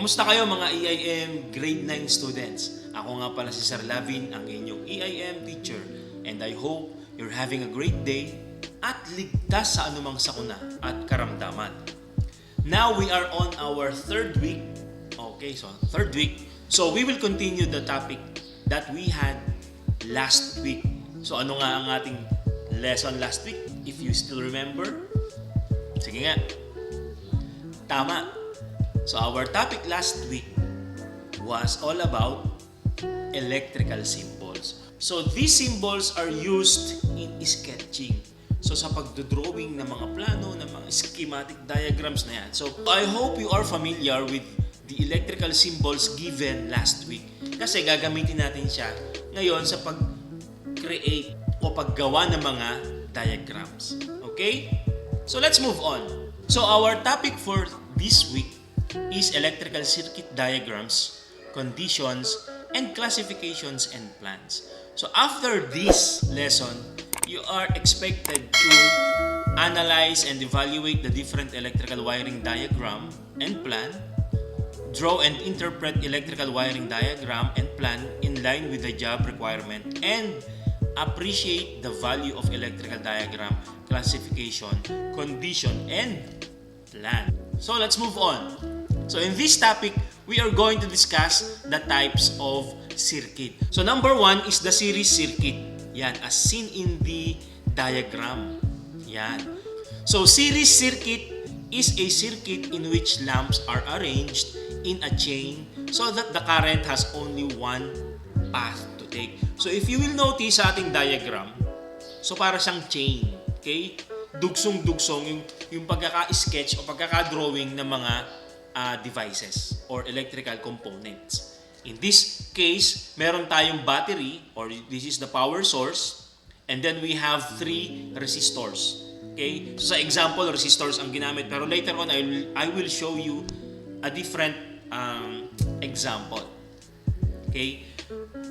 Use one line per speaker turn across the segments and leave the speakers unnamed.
Kamusta kayo mga EIM Grade 9 students? Ako nga pala si Sir Lavin, ang inyong EIM teacher. And I hope you're having a great day at ligtas sa anumang sakuna at karamdaman. Now we are on our third week. Okay, so third week. So we will continue the topic that we had last week. So ano nga ang ating lesson last week? If you still remember? Sige nga. Tama. So our topic last week was all about electrical symbols. So these symbols are used in sketching. So sa pagdodrawing ng mga plano, ng mga schematic diagrams na yan. So I hope you are familiar with the electrical symbols given last week. Kasi gagamitin natin siya ngayon sa pag-create o paggawa ng mga diagrams. Okay? So let's move on. So our topic for this week is electrical circuit diagrams, conditions, and classifications and plans. So after this lesson, you are expected to analyze and evaluate the different electrical wiring diagram and plan, draw and interpret electrical wiring diagram and plan in line with the job requirement, and appreciate the value of electrical diagram, classification, condition, and plan. So let's move on. So in this topic, we are going to discuss the types of circuit. So number one is the series circuit. Yan, as seen in the diagram. Yan. So series circuit is a circuit in which lamps are arranged in a chain so that the current has only one path to take. So if you will notice sa ating diagram, so para siyang chain. Okay? Dugsong-dugsong yung pagkaka-sketch o pagkaka-drawing ng mga devices or electrical components. In this case, meron tayong battery or this is the power source, and then we have 3 resistors. Okay? So sa example, resistors ang ginamit, pero later on I will show you a different example. Okay?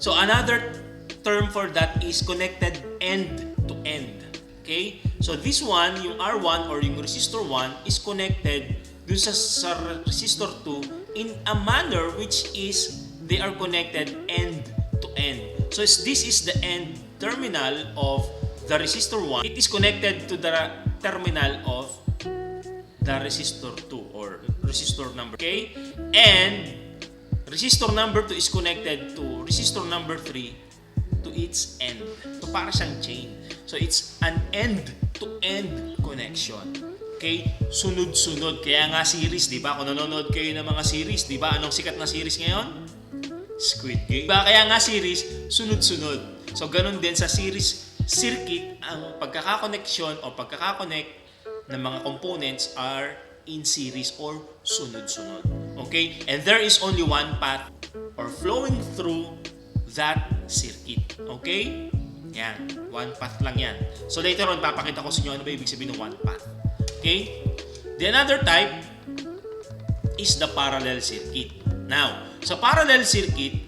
So another term for that is connected end to end. Okay? So this one, yung R1 or yung resistor 1 is connected dun sa resistor 2 in a manner which is they are connected end to end. So this is the end terminal of the resistor 1. It is connected to the terminal of the resistor 2 or resistor number. Okay? And resistor number 2 is connected to resistor number 3 to its end. So para siyang chain. So it's an end-to-end connection. Okay? Sunod-sunod. Kaya nga series, di ba? Kung nanonood kayo ng mga series, di ba? Anong sikat na series ngayon? Squid Game. Diba? Kaya nga series, sunod-sunod. So ganun din sa series circuit, ang pagkakakoneksyon o pagkakakonect ng mga components are in series or sunod-sunod. Okay? And there is only one path or flowing through that circuit. Okay? Yan. One path lang yan. So later on, papakita ko sa inyo ano ba ibig sabihin ng one path. Okay? The another type is the parallel circuit. Now, sa parallel circuit,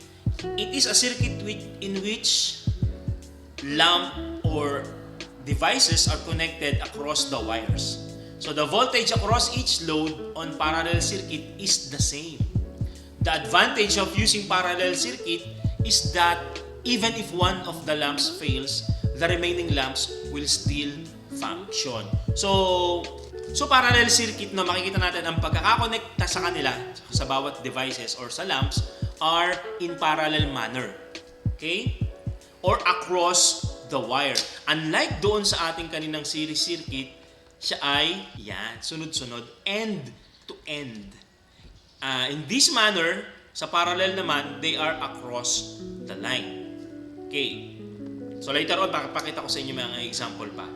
it is a circuit in which lamp or devices are connected across the wires. So the voltage across each load on parallel circuit is the same. The advantage of using parallel circuit is that even if one of the lamps fails, the remaining lamps will still function. So parallel circuit na makikita natin ang pagkakakonekta sa kanila sa bawat devices or sa lamps are in parallel manner. Okay? Or across the wire. Unlike doon sa ating kaninang series circuit, siya ay yan, sunod-sunod, end to end. In this manner, sa parallel naman, they are across the line. Okay. So later on, pakita ko sa inyo mga example pa.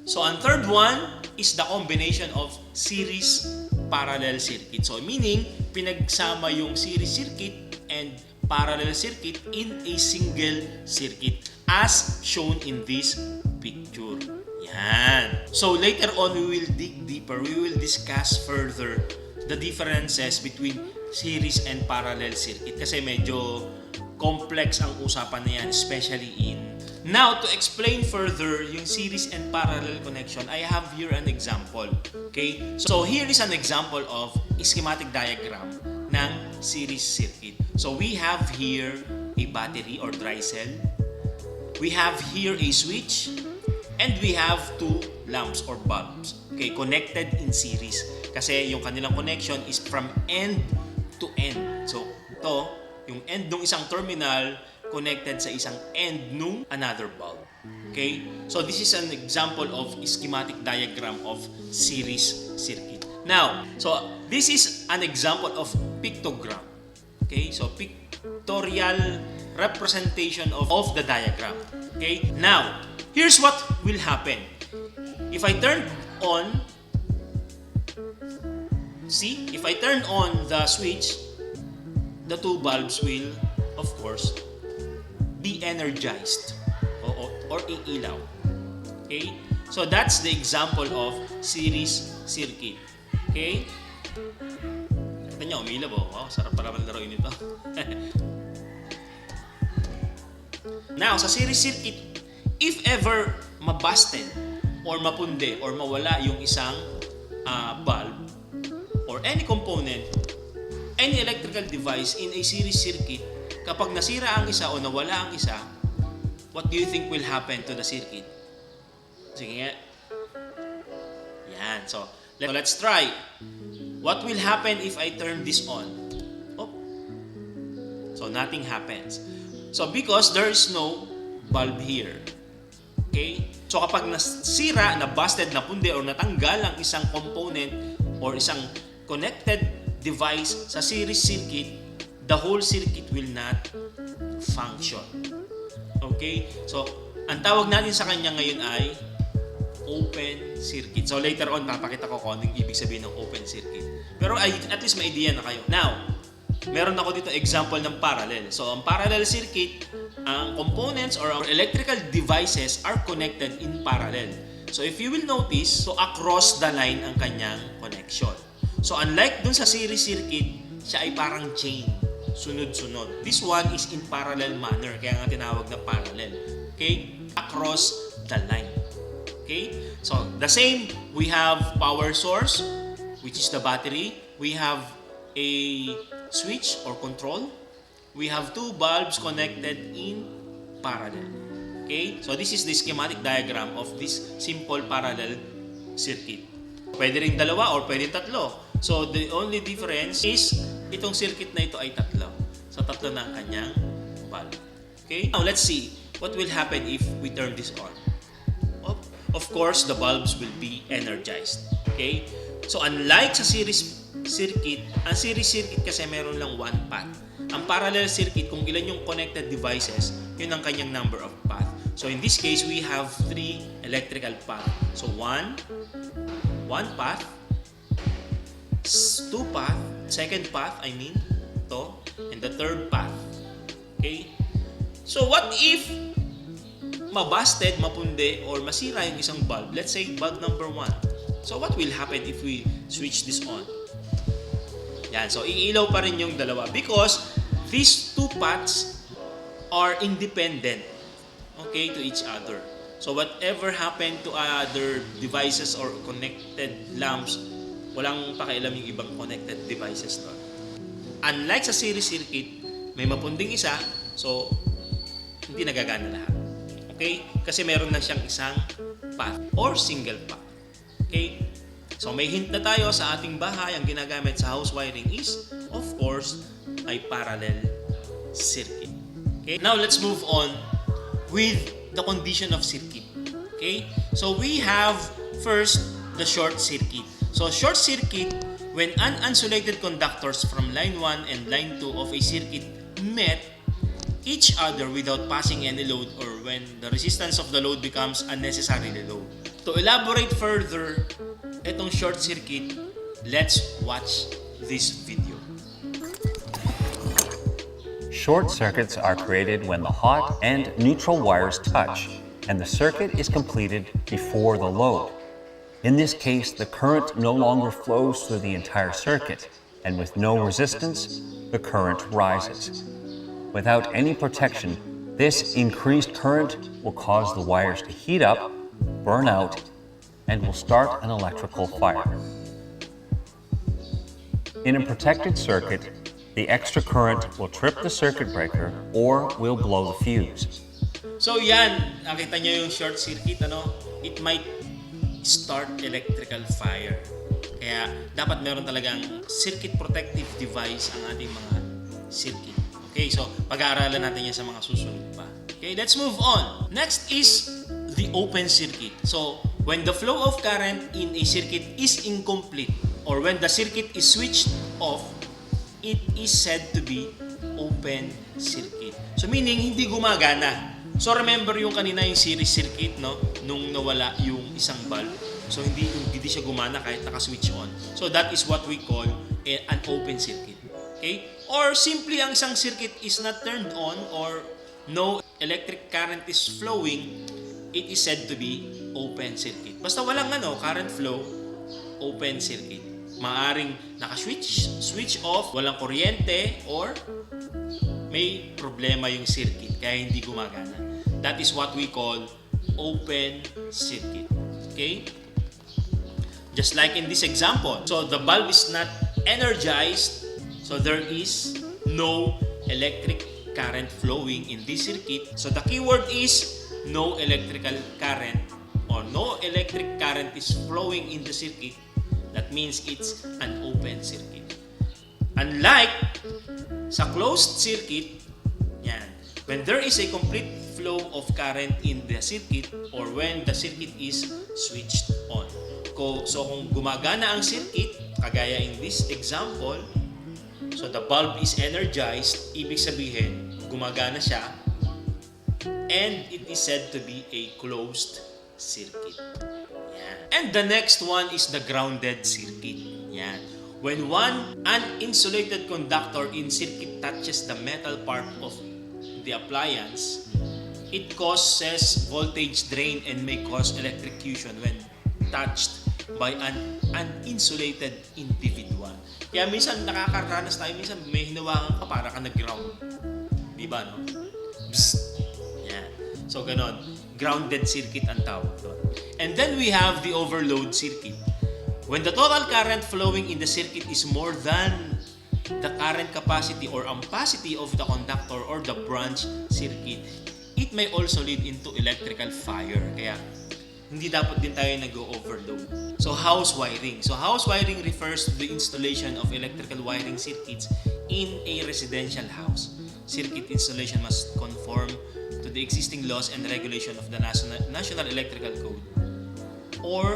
So ang third one is the combination of series parallel circuit. So meaning, pinagsama yung series circuit and parallel circuit in a single circuit as shown in this picture. Yan. So later on, we will dig deeper. We will discuss further the differences between series and parallel circuit kasi medyo complex ang usapan na yan, especially in. Now, to explain further yung series and parallel connection, I have here an example. Okay? So, here is an example of a schematic diagram ng series circuit. So we have here a battery or dry cell. We have here a switch, and we have two lamps or bulbs, okay, connected in series. Kasi yung kanilang connection is from end to end. So ito, yung end ng isang terminal connected sa isang end nung another bulb. Okay? So this is an example of schematic diagram of series circuit. Now, so this is an example of pictogram. Okay? So pictorial representation of the diagram. Okay? Now, here's what will happen. If I turn on, see, if I turn on the switch, the two bulbs will, of course, be energized or iilaw. Okay? So that's the example of series circuit. Okay? Kita nyo, umilaw. Wow, sarap pala malaroin ito. Now, sa series circuit, if ever mabusted or mapundi or mawala yung isang bulb or any component, any electrical device in a series circuit, kapag nasira ang isa o nawala ang isa, what do you think will happen to the circuit? Sige nga. Yan. So, let's try. What will happen if I turn this on? Oh. So, nothing happens. So, because there is no bulb here. Okay? So, kapag nasira, nabusted, napundi, or natanggal ang isang component or isang connected device sa series circuit, the whole circuit will not function. Okay? So, ang tawag natin sa kanya ngayon ay open circuit. So, later on, papakita ko kung anong ibig sabihin ng open circuit. Pero at least may idea na kayo. Now, meron ako dito example ng parallel. So, ang parallel circuit, ang components or our electrical devices are connected in parallel. So, if you will notice, so across the line ang kanyang connection. So, unlike dun sa series circuit, siya ay parang chain. Sunod-sunod. This one is in parallel manner, kaya nga tinawag na parallel. Okay? Across the line. Okay? So, the same, we have power source, which is the battery. We have a switch or control. We have two bulbs connected in parallel. Okay? So, this is the schematic diagram of this simple parallel circuit. Pwede rin dalawa or pwede tatlo. So, the only difference is itong circuit na ito ay tatlo. So, tatlo na ang kanyang bulb. Okay? Now, let's see what will happen if we turn this on. Of course, the bulbs will be energized. Okay? So, unlike sa series circuit, ang series circuit kasi meron lang one path. Ang parallel circuit, kung ilan yung connected devices, yun ang kanyang number of path. So, in this case, we have 3 electrical path. So, one path, 2 path, second path, to, and the third path. Okay? So, what if mabusted, mapundi, or masira yung isang bulb? Let's say bulb number 1. So, what will happen if we switch this on? Yan. So, iilaw pa rin yung dalawa because these two paths are independent, okay, to each other. So, whatever happened to other devices or connected lamps, walang pakialam yung ibang connected devices doon. Unlike sa series circuit, may mapunding isa, so hindi nagagana lahat. Okay? Kasi meron na siyang isang path or single path. Okay? So may hint na tayo sa ating bahay, ang ginagamit sa house wiring is, of course, ay parallel circuit. Okay? Now let's move on with the condition of circuit. Okay? So we have first the short circuit. So short circuit, when uninsulated conductors from line 1 and line 2 of a circuit met each other without passing any load, or when the resistance of the load becomes unnecessarily low. To elaborate further itong short circuit, let's watch this video.
Short circuits are created when the hot and neutral wires touch and the circuit is completed before the load. In this case, the current no longer flows through the entire circuit, and with no resistance, the current rises. Without any protection, this increased current will cause the wires to heat up, burn out, and will start an electrical fire. In a protected circuit, the extra current will trip the circuit breaker or will blow the fuse.
So yan, nakita nyo yung short circuit, it might start electrical fire. Kaya dapat meron talagang circuit protective device ang ating mga circuit. Okay, so pag-aaralan natin yan sa mga susunod pa. Okay, let's move on. Next is the open circuit. So, when the flow of current in a circuit is incomplete or when the circuit is switched off, it is said to be open circuit. So, meaning hindi gumagana. So, remember yung kanina yung series circuit, nung nawala yung isang bulb. So, hindi siya gumana kahit naka-switch on. So, that is what we call an open circuit. Okay? Or simply ang isang circuit is not turned on or no electric current is flowing, it is said to be open circuit. Basta walang current flow, open circuit. Maaring switch off, walang kuryente, or may problema yung circuit kaya hindi gumagana. That is what we call open circuit. Okay? Just like in this example. So the bulb is not energized, so there is no electric current flowing in this circuit. So the keyword is no electrical current or no electric current is flowing in the circuit. That means it's an open circuit. Unlike sa closed circuit, yan, when there is a complete flow of current in the circuit or when the circuit is switched on. So kung gumagana ang circuit, kagaya in this example, so the bulb is energized, ibig sabihin, gumagana siya, and it is said to be a closed circuit. Yan. And the next one is the grounded circuit. Yan. When one uninsulated conductor in circuit touches the metal part of the appliance, it causes voltage drain and may cause electrocution when touched by an uninsulated individual. Kaya minsan nakakaranas tayo, minsan may hinawakan ka para ka nag-ground. Diba, no? Psst. Yan. So, ganon. Grounded circuit ang tawag doon. And then we have the overload circuit. When the total current flowing in the circuit is more than the current capacity or ampacity of the conductor or the branch circuit, it may also lead into electrical fire. Kaya, hindi dapat din tayo nag-overload. So, house wiring. So, house wiring refers to the installation of electrical wiring circuits in a residential house. Circuit installation must conform to the existing laws and regulation of the National Electrical Code or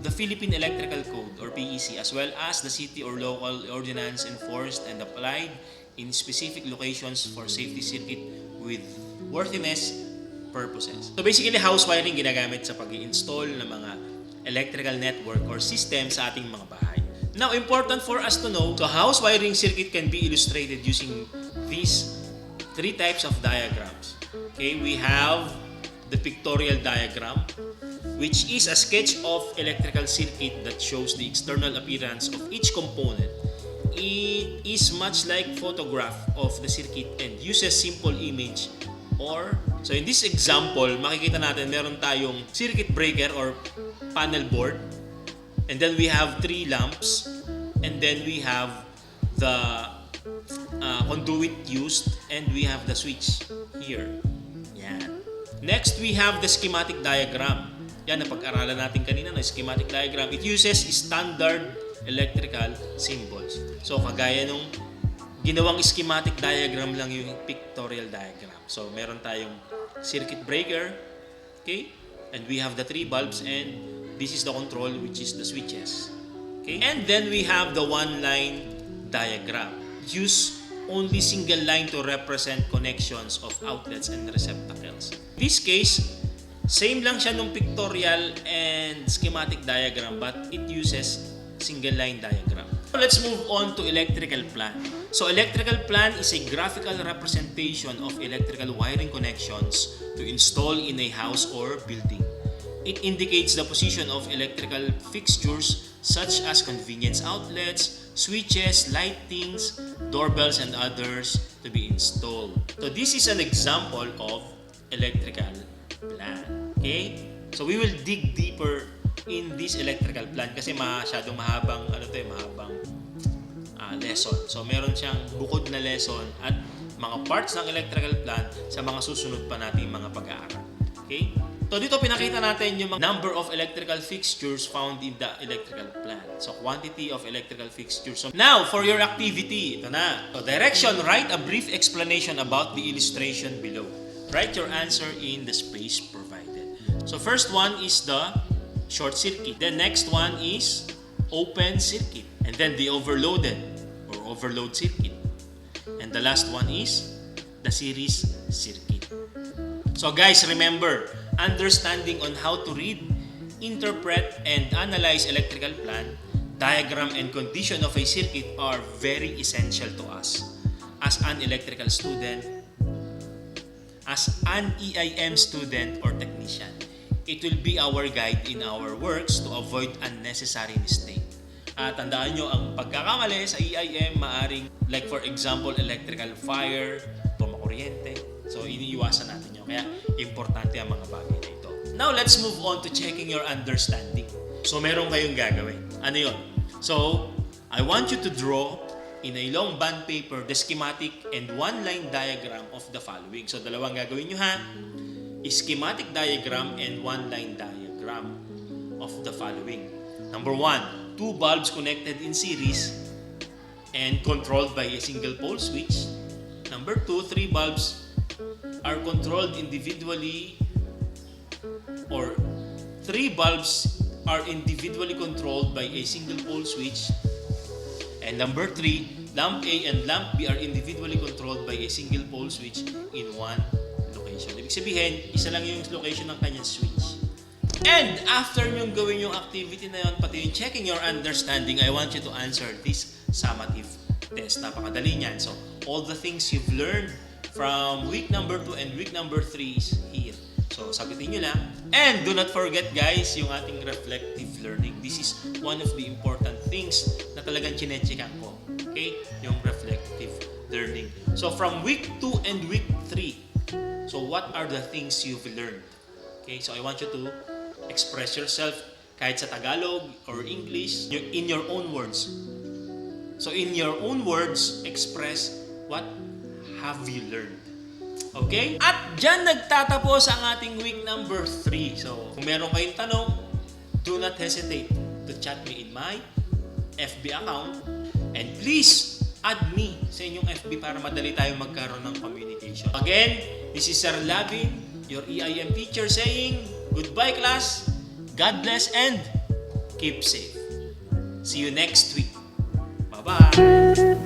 the Philippine Electrical Code or PEC, as well as the city or local ordinance enforced and applied in specific locations for safety circuit with worthiness purposes. So basically, house wiring ginagamit sa pag-i-install ng mga electrical network or system sa ating mga bahay. Now, important for us to know, so house wiring circuit can be illustrated using these three types of diagrams. Okay, we have the pictorial diagram, which is a sketch of electrical circuit that shows the external appearance of each component. It is much like photograph of the circuit and uses simple image or, so in this example, makikita natin meron tayong circuit breaker or panel board, and then we have 3 lamps, and then we have the conduit used, and we have the switch here. Yan. Next, we have the schematic diagram. Yan, napag-aralan natin kanina, no? Schematic diagram. It uses standard electrical symbols. So, kagaya nung ginawang schematic diagram lang yung pictorial diagram. So, meron tayong circuit breaker, okay? And we have the 3 bulbs, and this is the control, which is the switches. Okay? And then we have the one-line diagram. Use only single line to represent connections of outlets and receptacles. In this case, same lang siya nung pictorial and schematic diagram, but it uses single line diagram. Let's move on to electrical plan. So electrical plan is a graphical representation of electrical wiring connections to install in a house or building. It indicates the position of electrical fixtures such as convenience outlets, switches, lightings, doorbells, and others to be installed. So this is an example of electrical plan. Okay? So we will dig deeper in this electrical plan kasi masyadong mahabang lesson. So meron siyang bukod na lesson at mga parts ng electrical plant sa mga susunod pa nating mga pag-aaral. Okay? So dito pinakita natin yung number of electrical fixtures found in the electrical plant. So quantity of electrical fixtures. So now for your activity, ito na. So direction, write a brief explanation about the illustration below. Write your answer in the space provided. So first one is the short circuit. The next one is open circuit. And then the overloaded or overload circuit. And the last one is the series circuit. So guys, remember, understanding on how to read, interpret, and analyze electrical plant, diagram, and condition of a circuit are very essential to us as an electrical student, as an EIM student or technician. It will be our guide in our works to avoid unnecessary mistake. Tandaan nyo, ang pagkakamali sa EIM maaring, like for example, electrical fire, tumakuryente. So, iniiwasan natin yun. Kaya, importante ang mga bagay na ito. Now, let's move on to checking your understanding. So, meron kayong gagawin. Ano yun? So, I want you to draw in a long bond paper the schematic and one-line diagram of the following. So, dalawang gagawin nyo ha. Schematic diagram and one-line diagram of the following. Number 1. 2 bulbs connected in series and controlled by a single pole switch. Number 2, 3 bulbs are controlled individually, or 3 bulbs are individually controlled by a single pole switch. And number 3, lamp A and lamp B are individually controlled by a single pole switch in one location. Ibig sabihin, isa lang yung location ng kanyang switch. And after nyong gawin yung activity na yun, pati yung checking your understanding, I want you to answer this summative test. Napakadali niyan. So, all the things you've learned from week number 2 and week number 3 is here. So, sagutin nyo lang. And do not forget guys, yung ating reflective learning. This is one of the important things na talagang chine-checkan ko. Okay? Yung reflective learning. So, from week 2 and week 3, so what are the things you've learned? Okay? So, I want you to express yourself kahit sa Tagalog or English in your own words. So in your own words, express what have you learned. Okay? At dyan nagtatapos ang ating week number 3. So kung meron kayong tanong, do not hesitate to chat me in my FB account. And please add me sa inyong FB para madali tayong magkaroon ng communication. Again, this is Sir Lavin, your EIM teacher saying, goodbye class, God bless and keep safe. See you next week. Bye-bye!